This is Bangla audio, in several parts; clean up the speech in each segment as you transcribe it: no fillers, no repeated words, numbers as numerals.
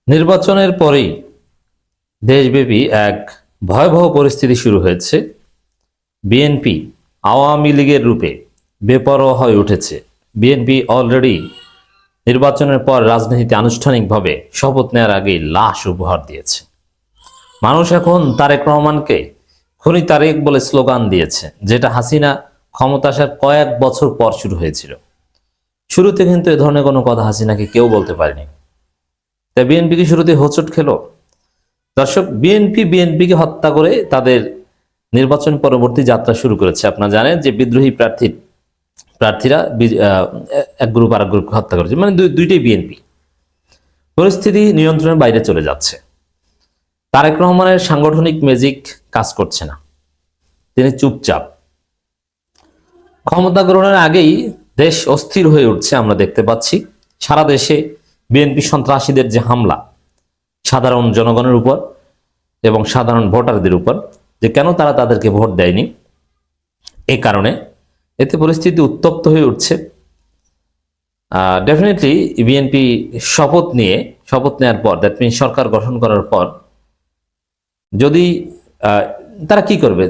নির্বাচনের পরেই দেশব্যাপী এক ভয়াবহ পরিস্থিতি শুরু হয়েছে। বিএনপি আওয়ামী লীগের রূপে বেপরোয়া হয়ে উঠেছে। বিএনপি অলরেডি নির্বাচনের পর রাজনীতিতে আনুষ্ঠানিকভাবে শপথ নেওয়ার আগেই লাশ উপহার দিয়েছে। মানুষ এখন তারেক রহমানকে খুনি তারেক বলে স্লোগান দিয়েছে, যেটা হাসিনা ক্ষমতা আসার কয়েক বছর পর শুরু হয়েছিল। শুরুতে কিন্তু এ ধরনের কোনো কথা হাসিনাকে কেউ বলতে পারেনি। তাই বিএনপি কি শুরুতে হোঁচট খেলো? দর্শক, বিএনপিকে হত্যা করে তাদের নির্বাচন পরবর্তী যাত্রা শুরু করেছে। আপনারা জানেন যে বিদ্রোহী প্রার্থীরা এক গ্রুপ আর এক গ্রুপকে হত্যা করেছে, মানে দুইটাই বিএনপি। পরিস্থিতি নিয়ন্ত্রণের বাইরে চলে যাচ্ছে। তারেক রহমানের সাংগঠনিক ম্যাজিক কাজ করছে না, তিনি চুপচাপ। ক্ষমতা গ্রহণের আগেই দেশ অস্থির হয়ে উঠছে। আমরা দেখতে পাচ্ছি সারা দেশে বিএনপি সন্ত্রাসীদের যে হামলা সাধারণ জনগণের উপর এবং সাধারণ ভোটারদের উপর, যে কেন তারা তাদেরকে ভোট দেয়নি, এ কারণে এতে পরিস্থিতি উত্তপ্ত হয়ে উঠছে। ডেফিনেটলি বিএনপি শপথ নেওয়ার পর, দ্যাট মিন সরকার গঠন করার পর, যদি তারা কি করবে,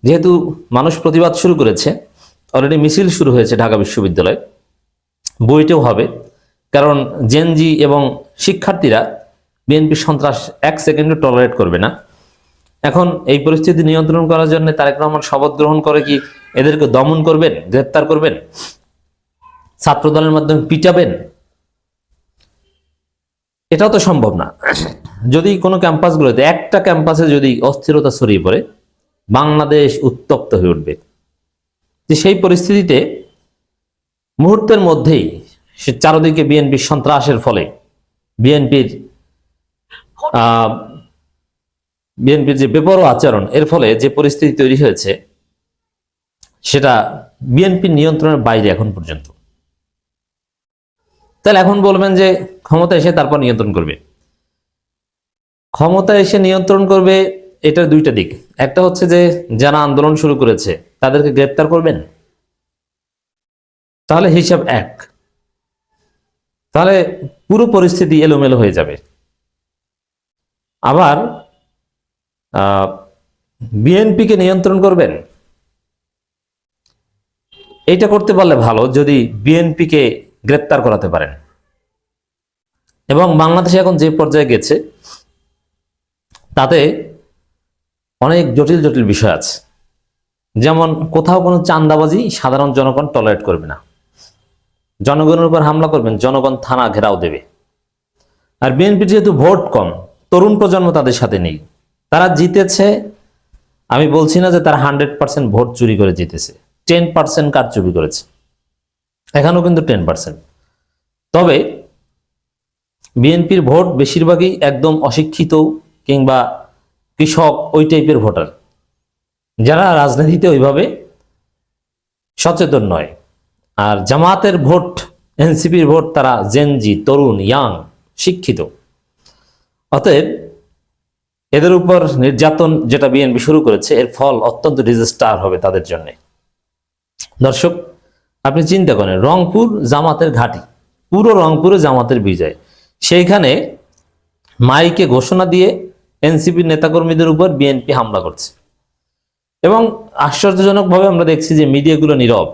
যেহেতু মানুষ প্রতিবাদ শুরু করেছে, অলরেডি মিছিল শুরু হয়েছে ঢাকা বিশ্ববিদ্যালয়, বইটাও হবে, কারণ জেনজি এবং শিক্ষার্থীরা বিএনপি সন্ত্রাস এক সেকেন্ডে টলারেট করবে না। এখন এই পরিস্থিতি নিয়ন্ত্রণ করার জন্য তারেক রহমান শপথ গ্রহণ করে কি এদেরকে দমন করবেন, গ্রেপ্তার করবেন, ছাত্রদলের মাধ্যমে পিটাবেন? এটাও তো সম্ভব না। যদি কোনো ক্যাম্পাসগুলোতে, একটা ক্যাম্পাসে যদি অস্থিরতা ছড়িয়ে পড়ে, বাংলাদেশ উত্তপ্ত হয়ে উঠবে। যে সেই পরিস্থিতিতে মুহূর্তের মধ্যেই সে চারদিকে বিএনপির সন্ত্রাসের ফলে বিএনপির যে বেপরোয়া আচরণ, এর ফলে যে পরিস্থিতি তৈরি হয়েছে সেটা বিএনপির নিয়ন্ত্রণের বাইরে এখন পর্যন্ত। তাহলে এখন বলবেন যে ক্ষমতা এসে তারপর নিয়ন্ত্রণ করবে। ক্ষমতা এসে নিয়ন্ত্রণ করবে, এটার দুইটা দিক। একটা হচ্ছে যে যারা আন্দোলন শুরু করেছে তাদেরকে গ্রেপ্তার করবেন, তাহলে হিসাব এক, তাহলে পুরো পরিস্থিতি এলোমেলো হয়ে যাবে। আবার বিএনপিকে নিয়ন্ত্রণ করবেন, এইটা করতে পারলে ভালো, যদি বিএনপিকে গ্রেপ্তার করাতে পারেন। এবং বাংলাদেশে এখন যে পর্যায়ে গেছে তাতে অনেক জটিল জটিল বিষয় আছে। যেমন কোথাও কোনো চাঁদাবাজি সাধারণ জনগণ টলারেট করবে না, জনগণের উপর হামলা করবেন, জনগণ থানা ঘেরাও দেবে। আর বিএনপির যেহেতু ভোট কম, তরুণ প্রজন্ম তাদের সাথে নেই, তারা জিতেছে। আমি বলছি না যে তারা 100% ভোট চুরি করে জিতেছে, 10% কারচুপি করেছে, এখানেও কিন্তু 10%। তবে বিএনপির ভোট বেশিরভাগই একদম অশিক্ষিত কিংবা কৃষক, ওই টাইপের ভোটার, যারা রাজনীতিতে ওইভাবে সচেতন নয়। আর জামাতের ভোট, এনসিপির ভোট, তারা জেনজি, তরুণ, ইয়াং, শিক্ষিত। অতএব এদের উপর নির্যাতন যেটা বিএনপি শুরু করেছে, এর ফল অত্যন্ত ডিজাস্টার হবে তাদের জন্য। দর্শক, আপনি চিন্তা করেন, রংপুর জামাতের ঘাঁটি, পুরো রংপুরে জামাতের বিজয়, সেইখানে মাইকে ঘোষণা দিয়ে এনসিপির নেতাকর্মীদের উপর বিএনপি হামলা করছে। এবং আশ্চর্যজনকভাবে আমরা দেখছি যে মিডিয়াগুলো নীরব,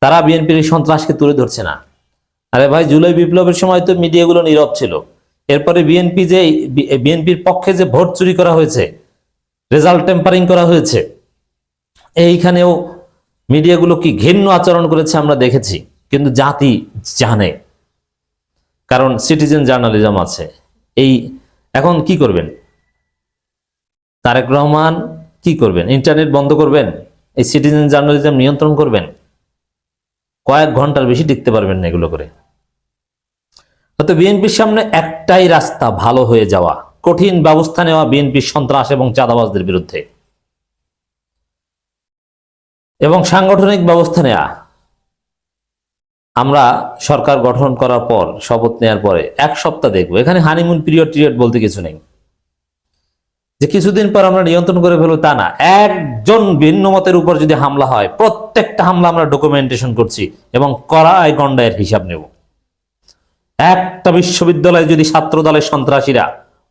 তারা বিএনপির এই সন্ত্রাসকে তুলে ধরছে না। আরে ভাই, জুলাই বিপ্লবের সময় তো মিডিয়াগুলো নীরব ছিল। এরপরে বিএনপির পক্ষে যে ভোট চুরি করা হয়েছে, রেজাল্ট টেম্পারিং করা হয়েছে, এইখানেও মিডিয়াগুলো কি ঘৃণ্য আচরণ করেছে আমরা দেখেছি। কিন্তু জাতি জানে, কারণ সিটিজেন জার্নালিজম আছে। এখন কি করবেন তারেক রহমান? কি করবেন? ইন্টারনেট বন্ধ করবেন? এই সিটিজেন জার্নালিজম নিয়ন্ত্রণ করবেন? কয়েক ঘন্টার বেশি টিকতে পারবেন না এগুলো করে। হয়তো বিএনপির সামনে একটাই রাস্তা, ভালো হয়ে যাওয়া, কঠিন ব্যবস্থা নেওয়া বিএনপির সন্ত্রাস এবং চাঁদাবাজদের বিরুদ্ধে, এবং সাংগঠনিক ব্যবস্থা নেওয়া। আমরা সরকার গঠন করার পর, শপথ নেওয়ার পরে 1 সপ্তাহ দেখবো, এখানে হানিমুন পিরিয়ড বলতে কিছু নেই যে কিছুদিন পর আমরা নিয়ন্ত্রণ করে ফেলবো, তা না। একজন ভিন্ন মতের উপর যদি হামলা হয়, প্রত্যেকটা হামলা আমরা ডকুমেন্টেশন করছি এবং কড়াই গন্ডায়ের হিসাব নেব। একটা বিশ্ববিদ্যালয়ে যদি ছাত্র দলের সন্ত্রাসীরা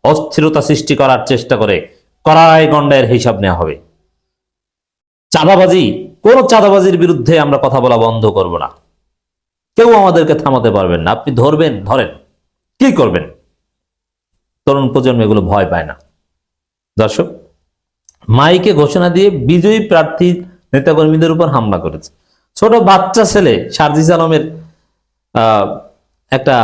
অস্থিরতা সৃষ্টি করার চেষ্টা করে, কড়াই গন্ডায়ের হিসাব নেওয়া হবে। চাঁদাবাজি, কোন চাঁদাবাজির বিরুদ্ধে আমরা কথা বলা বন্ধ করব না। কেউ আমাদেরকে থামাতে পারবেন না। আপনি ধরবেন, ধরেন, কি করবেন? তরুণ প্রজন্ম এগুলো ভয় পায় না। দর্শক, মাইকে ঘোষণা দিয়ে বিজয়ী প্রার্থী নেতাকর্মীদের উপর হামলা করেছে। ছোট বাচ্চা ছেলে সার্জিস আলমের একটা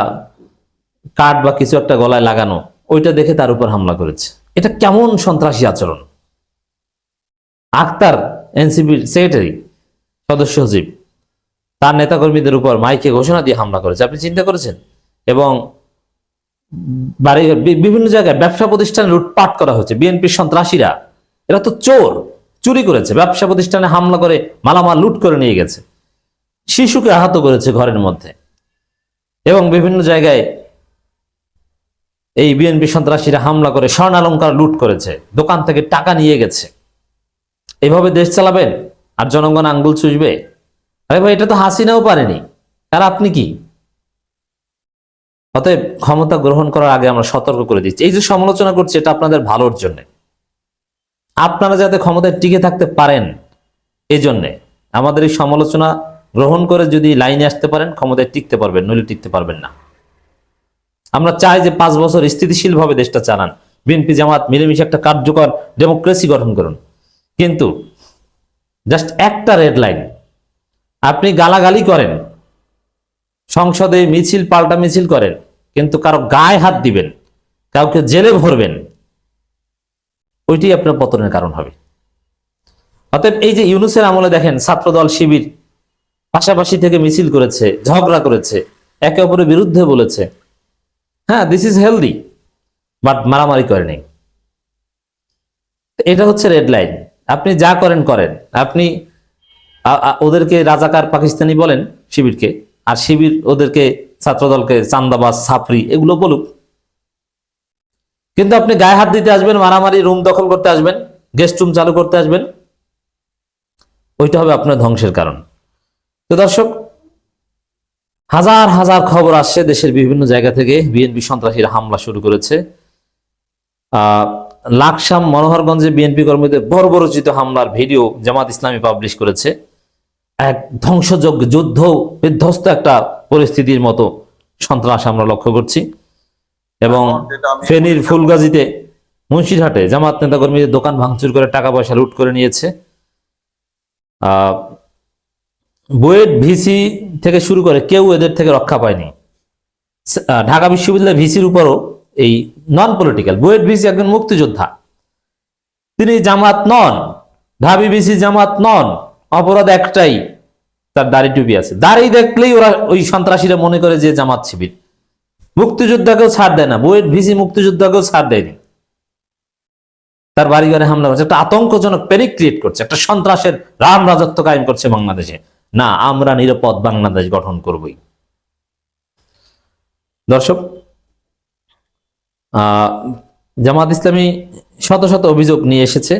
কার্ড বা কিছু একটা গলায় লাগানো, ওইটা দেখে তার উপর হামলা করেছে। এটা কেমন সন্ত্রাসী আচরণ! আক্তার এনসিপির সেক্রেটারি, সদস্য সচিব, তার নেতাকর্মীদের উপর মাইকে ঘোষণা দিয়ে হামলা করেছে। আপনি চিন্তা করেছেন? এবং বাড়ি বিভিন্ন জায়গায় ব্যবসা প্রতিষ্ঠানে লুটপাট করা হচ্ছে। বিএনপির সন্ত্রাসীরা, এরা তো চোর, চুরি করেছে, ব্যবসা প্রতিষ্ঠানে হামলা করে মালামাল লুট করে নিয়ে গেছে, শিশুকে আহত করেছে ঘরের মধ্যে। এবং বিভিন্ন জায়গায় এই বিএনপি সন্ত্রাসীরা হামলা করে স্বর্ণালংকার লুট করেছে, দোকান থেকে টাকা নিয়ে গেছে। এভাবে দেশ চালাবেন আর জনগণ আঙ্গুল চুষবে? আরে ভাই, এটা তো হাসিনাও পারেনি, আর আপনি কি? অতএব ক্ষমতা গ্রহণ করার আগে আমরা সতর্ক করে দিচ্ছি। এই যে সমালোচনা করছি, এটা আপনাদের ভালোর জন্য, আপনারা যাতে ক্ষমতায় টিকে থাকতে পারেন, এই জন্যে আমাদের এই সমালোচনা গ্রহণ করে যদি লাইনে আসতে পারেন, ক্ষমতায় টিকতে পারবেন, নইলে টিকতে পারবেন না। আমরা চাই যে 5 বছর স্থিতিশীলভাবে দেশটা চালান, বিএনপি জামাত মিলেমিশে একটা কার্যকর ডেমোক্রেসি গঠন করুন। কিন্তু জাস্ট একটা রেড লাইন, আপনি গালাগালি করেন, সংসদে মিছিল পাল্টা মিছিল করেন, কিন্তু কারো গায়ে হাত দিবেন, কাউকে জেলে ভরবেন, ওইটি আপনার পতনের কারণ হবে। অতএব এই যে ইউনূসের আমলে দেখেন, ছাত্রদল শিবির পাশাপাশি থেকে মিছিল করেছে, ঝগড়া করেছে, একে অপরের বিরুদ্ধে বলেছে, হ্যাঁ, দিস ইজ হেলদি, বাট মারামারি করেনি। এটা হচ্ছে রেড লাইন। আপনি যা করেন করেন, আপনি ওদেরকে রাজাকার পাকিস্তানি বলেন শিবিরকে, আর শিবির ওদেরকে, ছাত্রদলকে চান্দাবাজ ছাপরি এগুলো বলুক, কিন্তু আপনি গায়ে হাত দিতে আসবেন, মারামারি, রুম দখল করতে আসবেন, গেস্ট রুম চালু করতে আসবেন, ওইটা হবে আপনার ধ্বংসের কারণ। তো দর্শক, হাজার হাজার খবর আসছে দেশের বিভিন্ন জায়গা থেকে, বিএনপি সন্ত্রাসীরা হামলা শুরু করেছে। লাকসাম মনোহরগঞ্জে বিএনপি কর্মীদের বর্বরচিত হামলার ভিডিও জামাত ইসলামী পাবলিশ করেছে। এক ধ্বংসযজ্ঞ, যুদ্ধ বিধ্বস্ত একটা পরিস্থিতির মতো সন্ত্রাস আমরা লক্ষ্য করছি। এবং ফেনীর ফুলগাজীতে, মুন্সিরহাটে জামাত নেতাকর্মীদের দোকান ভাঙচুর করে টাকা পয়সা লুট করে নিয়েছে। বুয়েট ভিসি থেকে শুরু করে কেউ এদের থেকে রক্ষা পায়নি। ঢাকা বিশ্ববিদ্যালয় ভিসির উপরও এই নন পলিটিক্যাল বুয়েট ভিসি একজন মুক্তিযোদ্ধা, তিনি জামাত নন, ঢাবি ভিসি জামাত নন, অপরাধ একটাই, তার দাড়ি টুপি আছে। দাড়ি দেখলেই ওরা, ওই সন্ত্রাসীরা মনে করে যে জামাত শিবির। মুক্তিযোদ্ধাকেও ছাড় দেয় না, বুয়েট ভিসি মুক্তিযোদ্ধাকেও ছাড় দেয়নি। তার বাড়ি ঘরে হামলা করছে, একটা আতঙ্কজনক প্যানিক ক্রিয়েট করছে, একটা সন্ত্রাসের রাম রাজত্ব কায়েম করছে বাংলাদেশে। না, আমরা নিরাপদ বাংলাদেশ গঠন করবই। দর্শক, জামাত ইসলামী শত শত অভিযোগ নিয়ে এসেছে।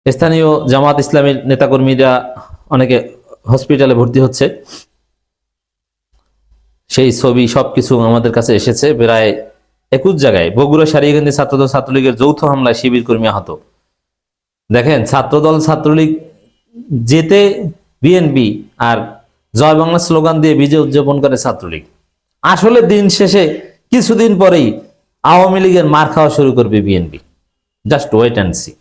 স্থানীয় জামাত ইসলামীর নেতাকর্মীরা অনেকে হসপিটালে ভর্তি হচ্ছে, সেই ছবি সবকিছু আমাদের কাছে এসেছে। প্রায় 21 জায়গায় বগুড়া সারিয়াকান্দি ছাত্রদল ছাত্রলীগের যৌথ হামলায় শিবির কর্মী আহত। দেখেন, ছাত্রদল ছাত্রলীগ যেতে বিএনপি, আর জয় বাংলা স্লোগান দিয়ে বিজয় উদযাপন করে ছাত্রলীগ। আসলে দিন শেষে কিছুদিন পরেই আওয়ামী লীগের মার খাওয়া শুরু করবে BNP. Just wait and C.